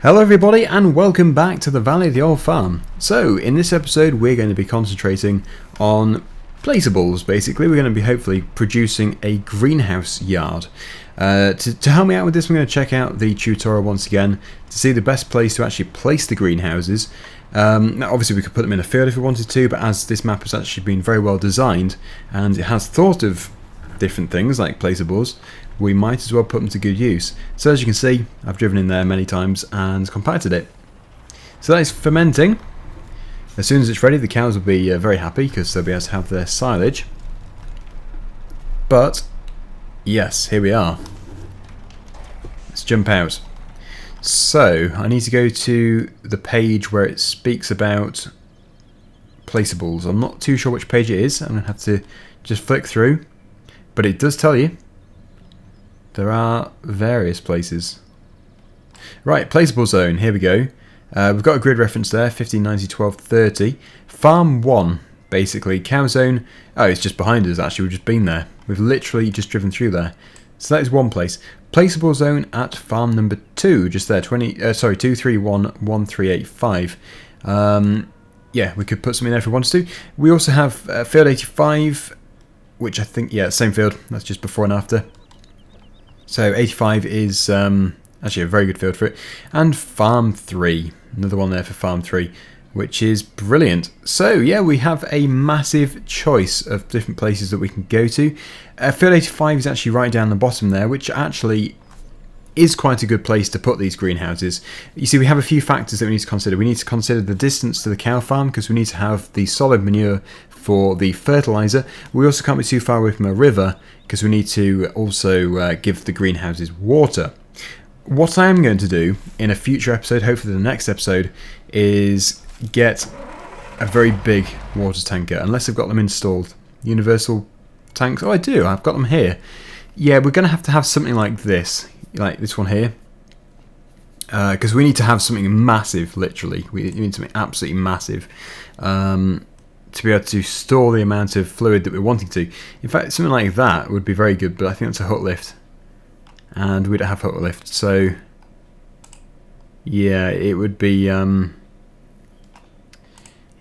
Hello everybody and welcome back to the Valley of the Old Farm. So in this episode we're going to be concentrating on placeables. Basically we're going to be hopefully producing a greenhouse yard. To help me out with this I'm going to check out the tutorial once again to see the best place to actually place the greenhouses. Now obviously we could put them in a field if we wanted to, but as this map has actually been very well designed and it has thought of different things like placeables, we might as well put them to good use. So as you can see, I've driven in there many times and compacted it. So that is fermenting. As soon as it's ready, the cows will be very happy because they'll be able to have their silage. But yes, here we are. Let's jump out. So I need to go to the page where it speaks about placeables. I'm not too sure which page it is. I'm going to have to just flick through. But it does tell you there are various places. Right, placeable zone, here we go. We've got a grid reference there, 1590, 1230. Farm 1, basically. Cow zone, oh, it's just behind us actually, we've just been there. We've literally just driven through there. So that is one place. Placeable zone at farm number 2, just there, 2311385. Yeah, we could put something there if we wanted to. We also have field 85, which I think, yeah, same field, that's just before and after. So 85 is actually a very good field for it. And Farm 3, another one there for Farm 3, which is brilliant. So yeah, we have a massive choice of different places that we can go to. Field 85 is actually right down the bottom there, which actually is quite a good place to put these greenhouses. You see, we have a few factors that we need to consider. We need to consider the distance to the cow farm because we need to have the solid manure for the fertilizer. We also can't be too far away from a river because we need to also give the greenhouses water. What I am going to do in a future episode, hopefully the next episode, is get a very big water tanker, unless I've got them installed. Universal tanks, oh I do, I've got them here. Yeah, we're going to have something like this one here, because we need to have something massive, literally. We need something absolutely massive to be able to store the amount of fluid that we're wanting to. In fact, something like that would be very good, but I think that's a hook lift. And we don't have hook lift, so yeah, it would be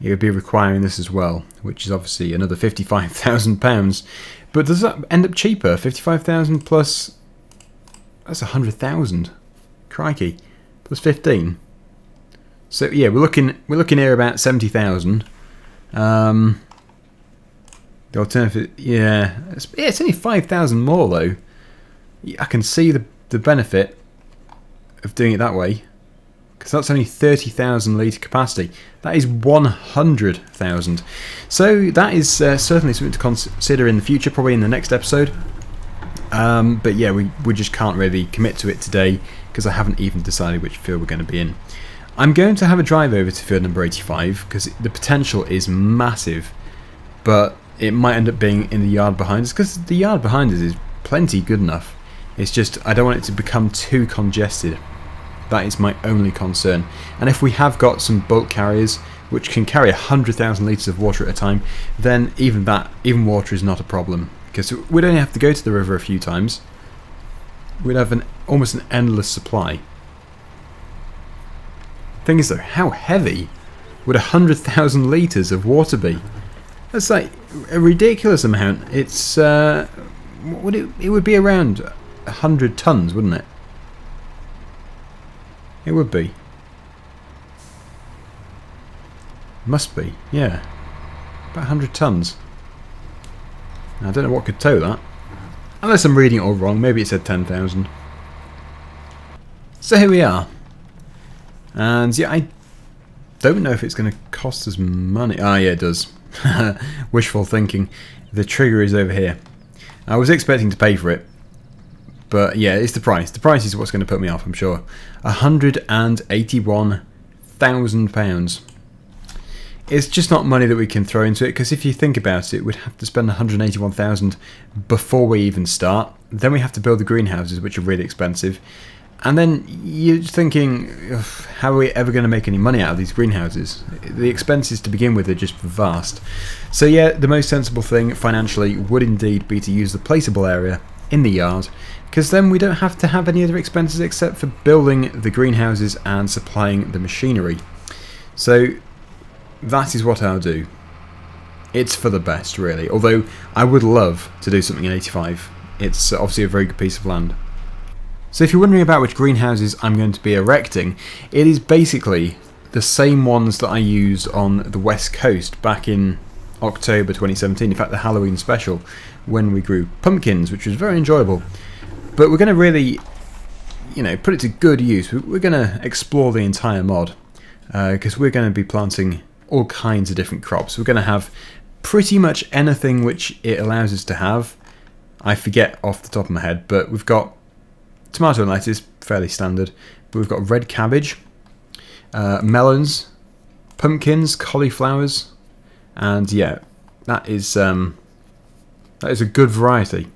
requiring this as well, which is obviously another £55,000. But does that end up cheaper? 55,000 plus, that's 100,000. Crikey, plus 15. So yeah, we're looking here about 70,000. The alternative, yeah, it's only 5,000 more though. I can see the benefit of doing it that way, because that's only 30,000 litre capacity. That is 100,000. So that is certainly something to consider in the future, probably in the next episode. But yeah, we just can't really commit to it today because I haven't even decided which field we're going to be in. I'm going to have a drive over to field number 85 because the potential is massive, but it might end up being in the yard behind us because the yard behind us is plenty good enough. It's just I don't want it to become too congested. That is my only concern. And if we have got some bulk carriers which can carry 100,000 litres of water at a time, then even water is not a problem because we'd only have to go to the river a few times. We'd have almost an endless supply. Thing is though, how heavy would 100,000 litres of water be? That's like a ridiculous amount. It's it would be around 100 tons, wouldn't it? It would be. Must be, yeah. About 100 tons. Now, I don't know what could tow that. Unless I'm reading it all wrong, maybe it said 10,000. So here we are. And yeah, I don't know if it's going to cost us money. Ah, yeah, it does. Wishful thinking. The trigger is over here. I was expecting to pay for it, but yeah, it's the price. The price is what's going to put me off, I'm sure. £181,000. It's just not money that we can throw into it, because if you think about it, we'd have to spend £181,000 before we even start. Then we have to build the greenhouses, which are really expensive. And then you're thinking, how are we ever going to make any money out of these greenhouses? The expenses to begin with are just vast. So yeah, the most sensible thing financially would indeed be to use the placeable area in the yard, because then we don't have to have any other expenses except for building the greenhouses and supplying the machinery. So that is what I'll do. It's for the best, really, although I would love to do something in 85. It's obviously a very good piece of land. So if you're wondering about which greenhouses I'm going to be erecting, it is basically the same ones that I used on the west coast back in October 2017, in fact the Halloween special, when we grew pumpkins, which was very enjoyable. But we're going to really, put it to good use. We're going to explore the entire mod, because we're going to be planting all kinds of different crops. We're going to have pretty much anything which it allows us to have. I forget off the top of my head, but we've got tomato and lettuce, fairly standard, but we've got red cabbage, melons, pumpkins, cauliflowers, and yeah, that is a good variety.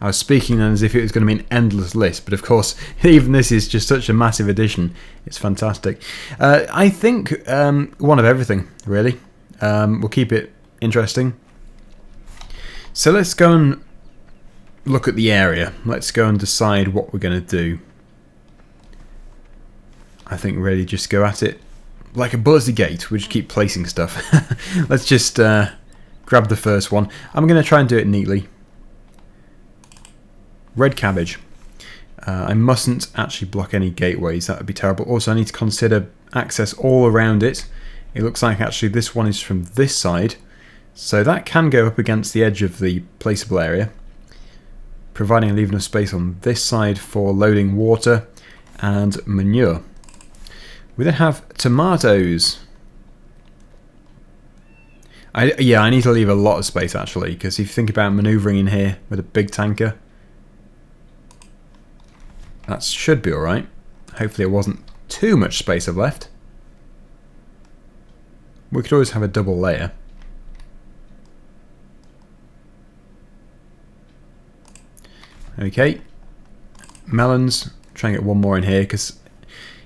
I was speaking then as if it was going to be an endless list, but of course, even this is just such a massive addition. It's fantastic. I think one of everything, really. We'll keep it interesting. So let's go and look at the area. Let's go and decide what we're going to do. I think really just go at it like a bullet at the gate. We'll just keep placing stuff. Let's just grab the first one. I'm going to try and do it neatly. Red cabbage. I mustn't actually block any gateways. That would be terrible. Also, I need to consider access all around it. It looks like actually this one is from this side, so that can go up against the edge of the placeable area, providing I leave enough space on this side for loading water and manure. We then have tomatoes. I need to leave a lot of space actually, because if you think about manoeuvring in here with a big tanker, that should be alright. Hopefully it wasn't too much space I've left. We could always have a double layer. Okay. Melons. Try and get one more in here because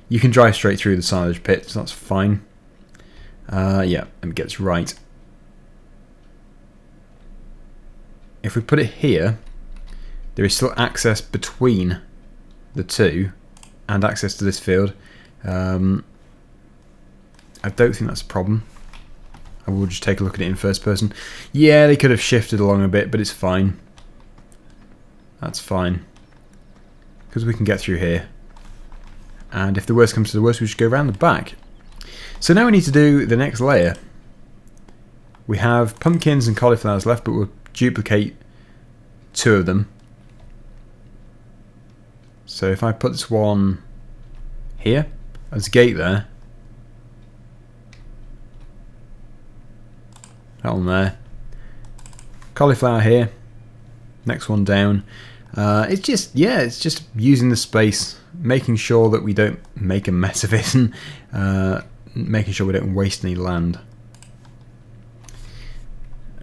you can drive straight through the silage pit, so that's fine. Yeah, let me get this right. If we put it here, there is still access between the two and access to this field. I don't think that's a problem. I will just take a look at it in first person. Yeah, they could have shifted along a bit, but it's fine. That's fine. Because we can get through here. And if the worst comes to the worst, we just go around the back. So now we need to do the next layer. We have pumpkins and cauliflowers left, but we'll duplicate two of them. So if I put this one here, there's a gate there. That one there. Cauliflower here. Next one down. It's just using the space, making sure that we don't make a mess of it, and making sure we don't waste any land.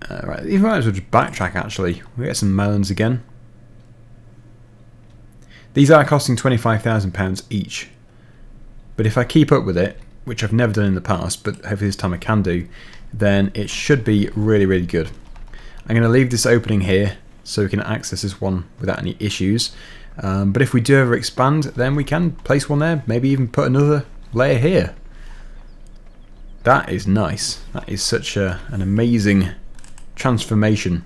Right, you might as well just backtrack actually. We get some melons again. These are costing £25,000 each. But if I keep up with it, which I've never done in the past, but hopefully this time I can do, then it should be really, really good. I'm going to leave this opening here so we can access this one without any issues. But if we do ever expand, then we can place one there, maybe even put another layer here. That is nice. That is such an amazing transformation.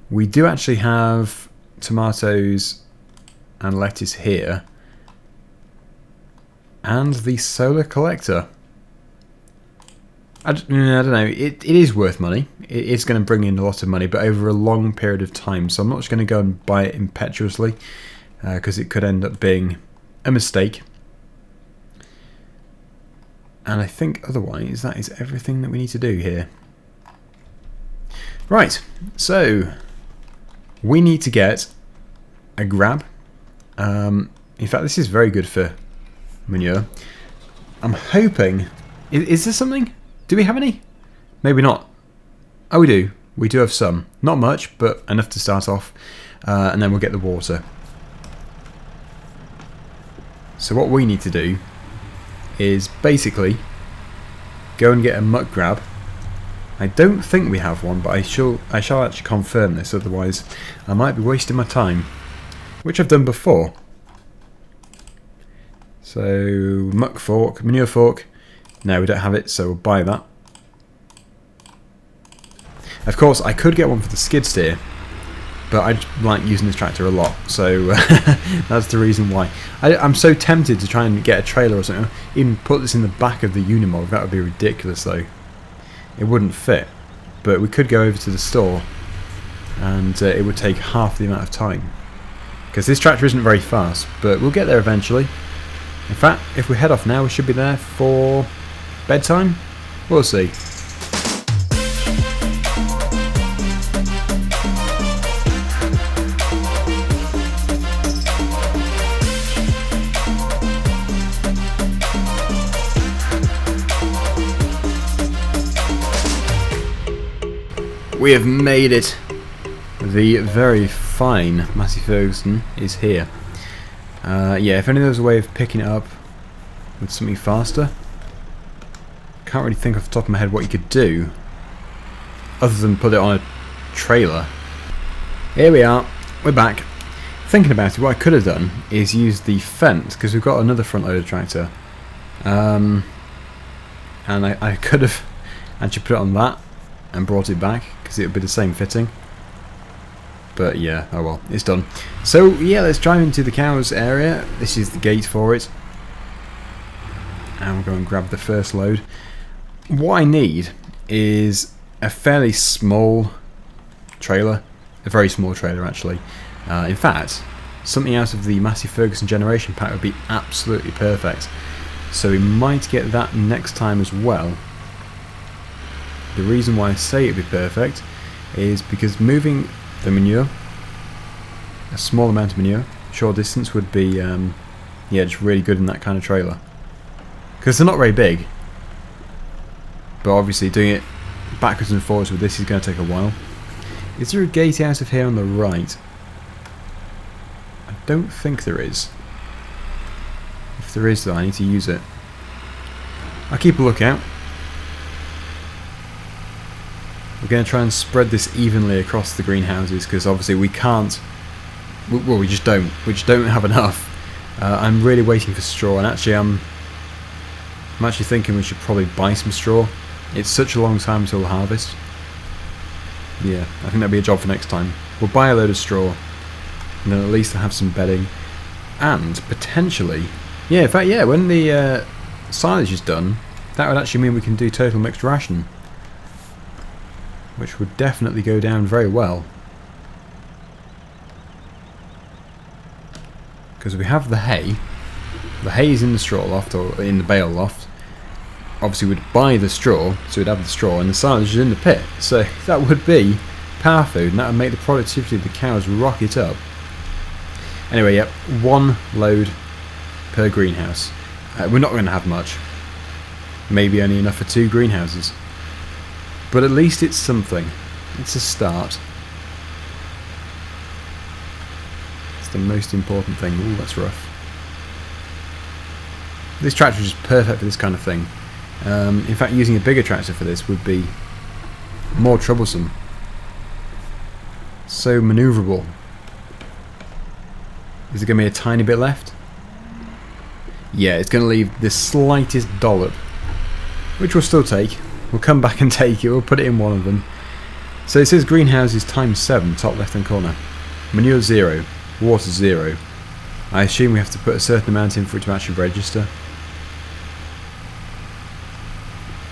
We do actually have tomatoes and lettuce here, and the solar collector. I don't know, it is worth money. It's going to bring in a lot of money, but over a long period of time, so I'm not just going to go and buy it impetuously, because it could end up being a mistake. And I think otherwise that is everything that we need to do here. Right, so we need to get a grab. In fact, this is very good for manure. I'm hoping... Is there something? Do we have any? Maybe not. Oh, we do. We do have some. Not much, but enough to start off. And then we'll get the water. So what we need to do is basically go and get a muck grab I don't think we have one, but I shall actually confirm this, otherwise I might be wasting my time, which I've done before. So, muck fork, manure fork. No, we don't have it, so we'll buy that. Of course, I could get one for the skid steer, but I just like using this tractor a lot, so that's the reason why. I'm so tempted to try and get a trailer or something, even put this in the back of the Unimog. That would be ridiculous though. It wouldn't fit, but we could go over to the store and it would take half the amount of time, because this tractor isn't very fast, but we'll get there eventually. In fact, if we head off now, we should be there for bedtime. We'll see. We have made it. The very fine Massey Ferguson is here. Yeah, if only there was a way of picking it up with something faster. Can't really think off the top of my head what you could do other than put it on a trailer. Here we are, we're back. Thinking about it, what I could have done is use the Fendt, because we've got another front loader tractor. And I could have actually put it on that and brought it back, because it would be the same fitting. But yeah, oh well, it's done. So yeah, let's drive into the cows area. This is the gate for it. And we'll go and grab the first load. What I need is a fairly small trailer. A very small trailer actually. In fact, something out of the Massey Ferguson generation pack would be absolutely perfect. So we might get that next time as well. The reason why I say it'd be perfect is because moving the manure, a small amount of manure, short distance would be yeah, just really good in that kind of trailer. Because they're not very big, but obviously doing it backwards and forwards with this is going to take a while. Is there a gate out of here on the right? I don't think there is. If there is though, I need to use it. I'll keep a lookout. We're going to try and spread this evenly across the greenhouses, because obviously we can't, well, we just don't have enough. I'm really waiting for straw, and actually I'm actually thinking we should probably buy some straw. It's such a long time until harvest. Yeah, I think that'll be a job for next time. We'll buy a load of straw, and then at least I'll have some bedding, and potentially, yeah, in fact, yeah, when the silage is done, that would actually mean we can do total mixed ration, which would definitely go down very well. Because we have the hay. The hay is in the straw loft, or in the bale loft. Obviously we'd buy the straw, so we'd have the straw, and the silage is in the pit. So that would be power food, and that would make the productivity of the cows rocket up. Anyway, yep, one load per greenhouse. We're not going to have much. Maybe only enough for 2 greenhouses. But at least it's something. It's a start. It's the most important thing. Ooh, that's rough. This tractor is just perfect for this kind of thing. In fact, using a bigger tractor for this would be more troublesome. So manoeuvrable. Is there going to be a tiny bit left? Yeah, it's going to leave the slightest dollop, which we'll still take. We'll come back and take it, we'll put it in one of them. So it says greenhouses ×7, top left hand corner. Manure 0, water 0. I assume we have to put a certain amount in for it to actually register.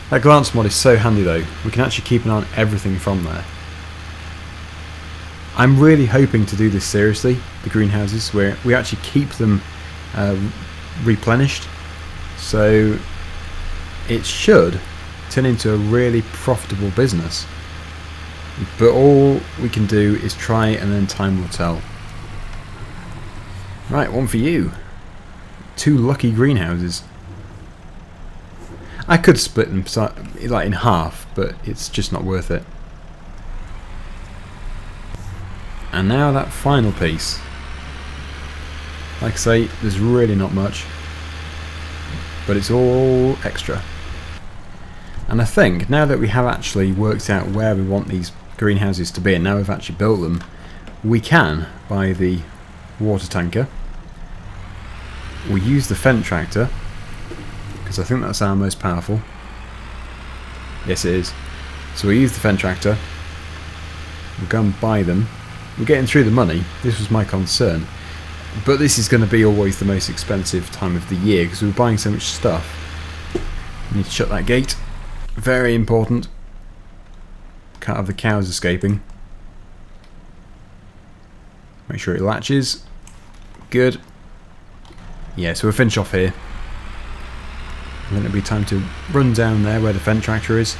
That glance mod is so handy though, we can actually keep an eye on everything from there. I'm really hoping to do this seriously, the greenhouses, where we actually keep them replenished. So it should turn into a really profitable business. But all we can do is try, and then time will tell. Right, one for you. 2 lucky greenhouses. I could split them like in half, but it's just not worth it. And now that final piece. Like I say, there's really not much, but it's all extra. And I think now that we have actually worked out where we want these greenhouses to be, and now we've actually built them, we can buy the water tanker. We'll use the Fendt tractor, because I think that's our most powerful. Yes, it is. So we'll use the Fendt tractor. We'll go and buy them. We're getting through the money. This was my concern. But this is going to be always the most expensive time of the year, because we're buying so much stuff. We need to shut that gate. Very important. Can't have the cows escaping. Make sure it latches. Good. Yeah, so we'll finish off here. And then it'll be time to run down there where the Fendt tractor is.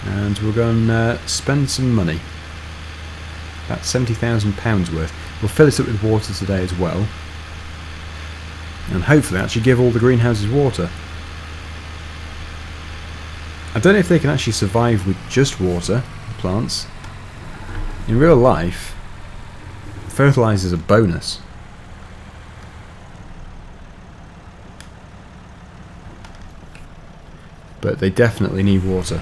And we'll go and spend some money. About £70,000 worth. We'll fill it up with water today as well. And hopefully actually give all the greenhouses water. I don't know if they can actually survive with just water, plants. In real life, fertilizer is a bonus. But they definitely need water.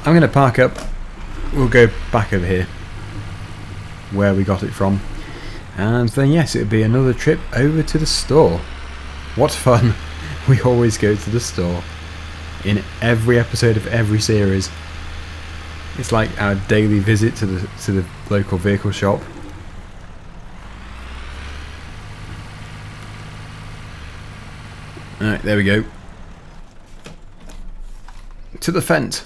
I'm going to park up. We'll go back over here where we got it from, and then yes, it'll be another trip over to the store. What fun. We always go to the store in every episode of every series. It's like our daily visit to the local vehicle shop. Alright, there we go. To the Fendt.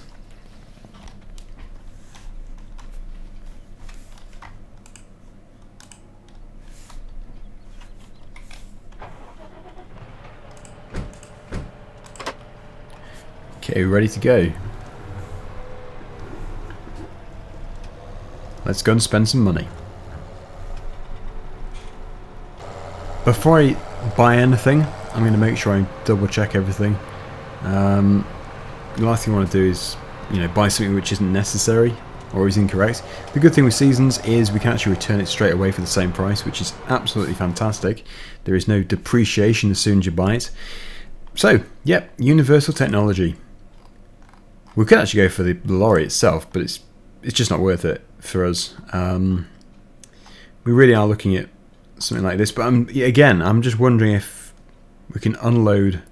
Okay, ready to go. Let's go and spend some money. Before I buy anything, I'm going to make sure I double check everything. The last thing I want to do is, buy something which isn't necessary or is incorrect. The good thing with seasons is we can actually return it straight away for the same price, which is absolutely fantastic. There is no depreciation as soon as you buy it. So, yep, universal technology. We could actually go for the lorry itself, but it's just not worth it for us. We really are looking at something like this, but I'm just wondering if we can unload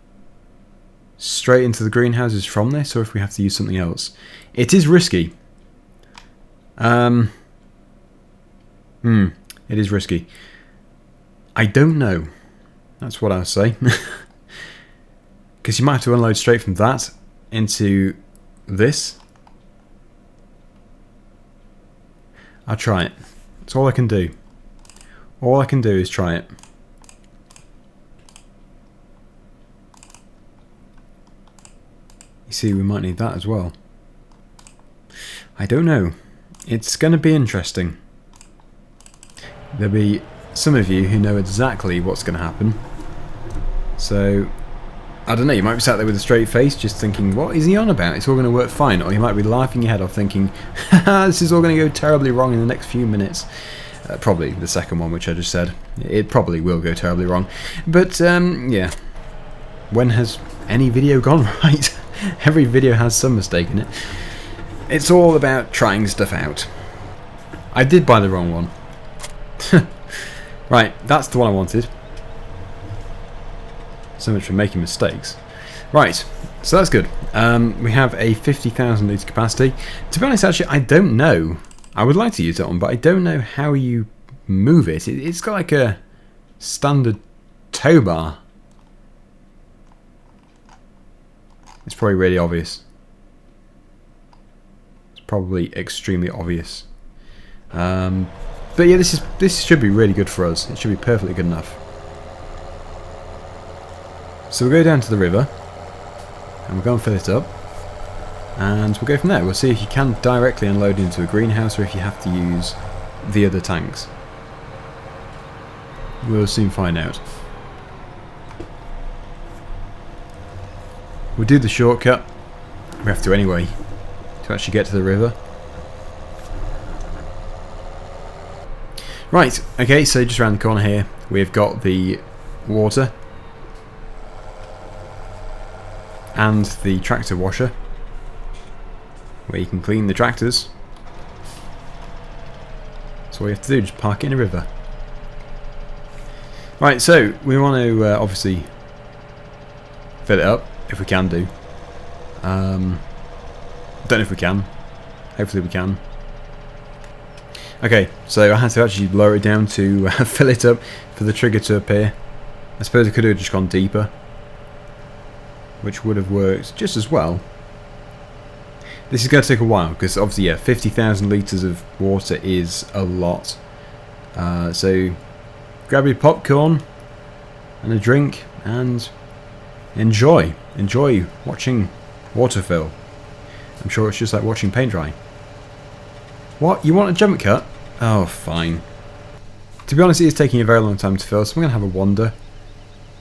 straight into the greenhouses from this, or if we have to use something else. It is risky. It is risky. I don't know. That's what I'll say. Because you might have to unload straight from that into this. I'll try it. That's all I can do. All I can do is try it. You see, we might need that as well. I don't know. It's going to be interesting. There'll be some of you who know exactly what's going to happen. So, I don't know, you might be sat there with a straight face just thinking, what is he on about? It's all going to work fine. Or you might be laughing your head off thinking, haha, this is all going to go terribly wrong in the next few minutes. Probably the second one, which I just said. It probably will go terribly wrong. But, yeah. When has any video gone right? Every video has some mistake in it. It's all about trying stuff out. I did buy the wrong one. Right, that's the one I wanted. So much for making mistakes. Right, so that's good. We have a 50,000 litre capacity. To be honest, actually, I don't know. I would like to use that one, but I don't know how you move it. It's got like a standard tow bar. It's probably really obvious. It's probably extremely obvious. But yeah, this should be really good for us. It should be perfectly good enough. So we'll go down to the river, and we'll go and fill it up, and we'll go from there. We'll see if you can directly unload into a greenhouse, or if you have to use the other tanks. We'll soon find out. We'll do the shortcut. We have to anyway, to actually get to the river. Right, okay, so just around the corner here, we've got the water. and the tractor washer, where you can clean the tractors. That's all you have to do, just park it in a river. Right, so we want to obviously fill it up, if we can do. Don't know if we can. Hopefully we can. Okay, so I had to actually lower it down to fill it up for the trigger to appear. I suppose I could have just gone deeper, which would have worked just as well. This is going to take a while, because obviously, yeah, 50,000 litres of water is a lot. So grab your popcorn and a drink and enjoy watching water fill. I'm sure it's just like watching paint dry. What? You want a jump cut? Oh, fine. To be honest, it is taking a very long time to fill, so we're going to have a wander.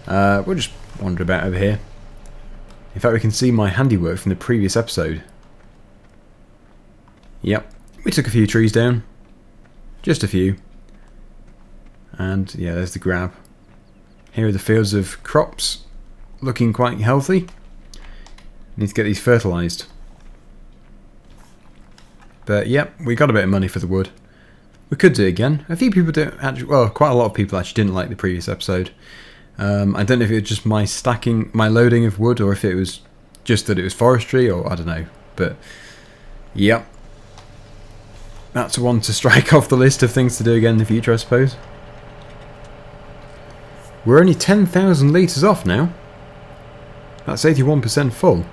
We'll just wander about over here. In fact, we can see my handiwork from the previous episode. Yep, we took a few trees down. Just a few. And yeah, there's the grab. Here are the fields of crops, looking quite healthy. Need to get these fertilised. But yep, we got a bit of money for the wood. We could do it again. A few people don't actually, well, quite a lot of people actually didn't like the previous episode. I don't know if it was just my loading of wood, or if it was just that it was forestry, or I don't know. But yep, that's one to strike off the list of things to do again in the future, I suppose. We're only 10,000 litres off now. That's 81% full.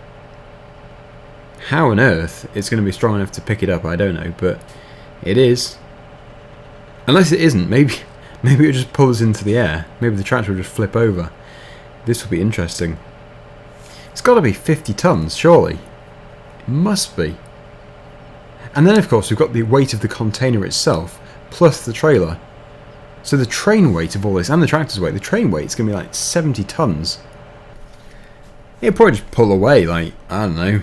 How on earth it's going to be strong enough to pick it up, I don't know, but it is. Unless it isn't, maybe it just pulls into the air. Maybe the tractor will just flip over. This will be interesting. It's got to be 50 tons, surely. It must be. And then, of course, we've got the weight of the container itself, plus the trailer. So the train weight of all this, and the tractor's weight, the train weight is going to be like 70 tons. It'll probably just pull away, like, I don't know.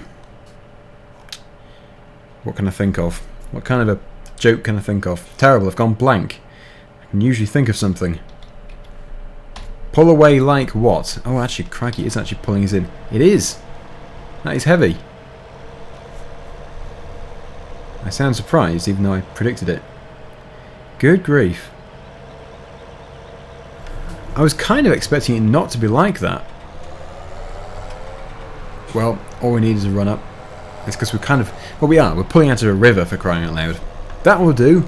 What can I think of? What kind of a joke can I think of? Terrible, I've gone blank. I can usually think of something. Pull away like what? Oh, actually, crikey, it is actually pulling us in. It is! That is heavy. I sound surprised, even though I predicted it. Good grief. I was kind of expecting it not to be like that. Well, all we need is a run up. It's because we're kind of... Well, we're pulling out of a river, for crying out loud. That will do.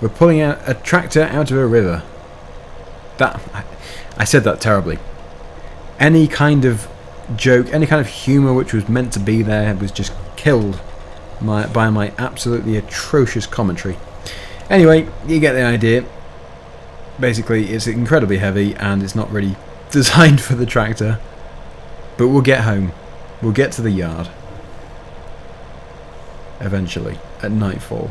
We're pulling out a tractor out of a river. That... I said that terribly. Any kind of joke, any kind of humour which was meant to be there was just killed by my absolutely atrocious commentary. Anyway, you get the idea. Basically, it's incredibly heavy and it's not really designed for the tractor. But we'll get home. We'll get to the yard. Eventually, at nightfall.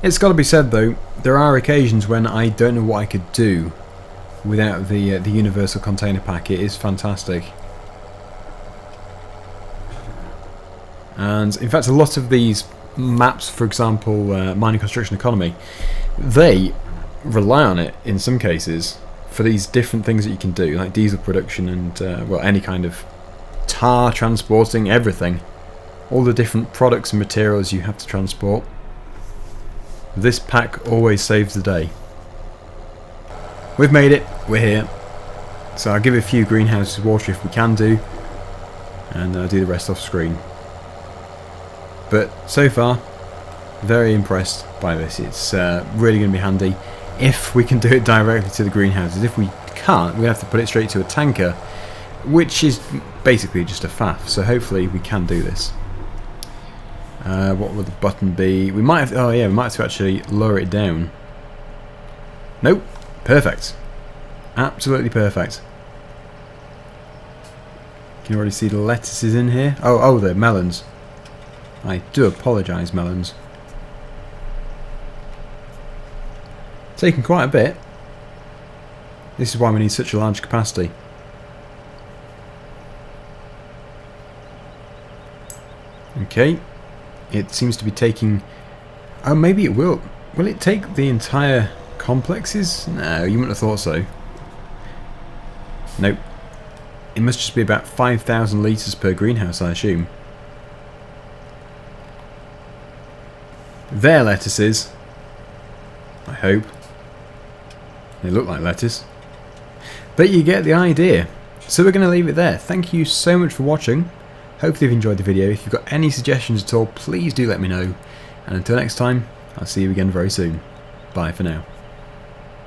It's got to be said though, there are occasions when I don't know what I could do without the universal container pack. It is fantastic. And in fact, a lot of these maps, for example, mining construction economy, they rely on it in some cases for these different things that you can do, like diesel production and well, any kind of tar transporting, everything. All the different products and materials you have to transport. This pack always saves the day. We've made it, we're here. So I'll give a few greenhouses water if we can do, and I'll do the rest off screen. But so far, very impressed by this. It's really going to be handy if we can do it directly to the greenhouses. If we can't, we have to put it straight to a tanker, which is basically just a faff. So hopefully we can do this. What would the button be? We might have. Oh yeah, we might have to actually lower it down. Nope. Perfect. Absolutely perfect. Can you already see the lettuces in here? Oh, they're melons. I do apologise, melons. Taking quite a bit. This is why we need such a large capacity. Okay. It seems to be taking... Oh, maybe it will. Will it take the entire complexes? No, you wouldn't have thought so. Nope. it must just be about 5,000 litres per greenhouse, I assume. They're lettuces. I hope. They look like lettuce. But you get the idea. So we're going to leave it there. Thank you so much for watching. Hopefully you've enjoyed the video. If you've got any suggestions at all, please do let me know. And until next time, I'll see you again very soon. Bye for now.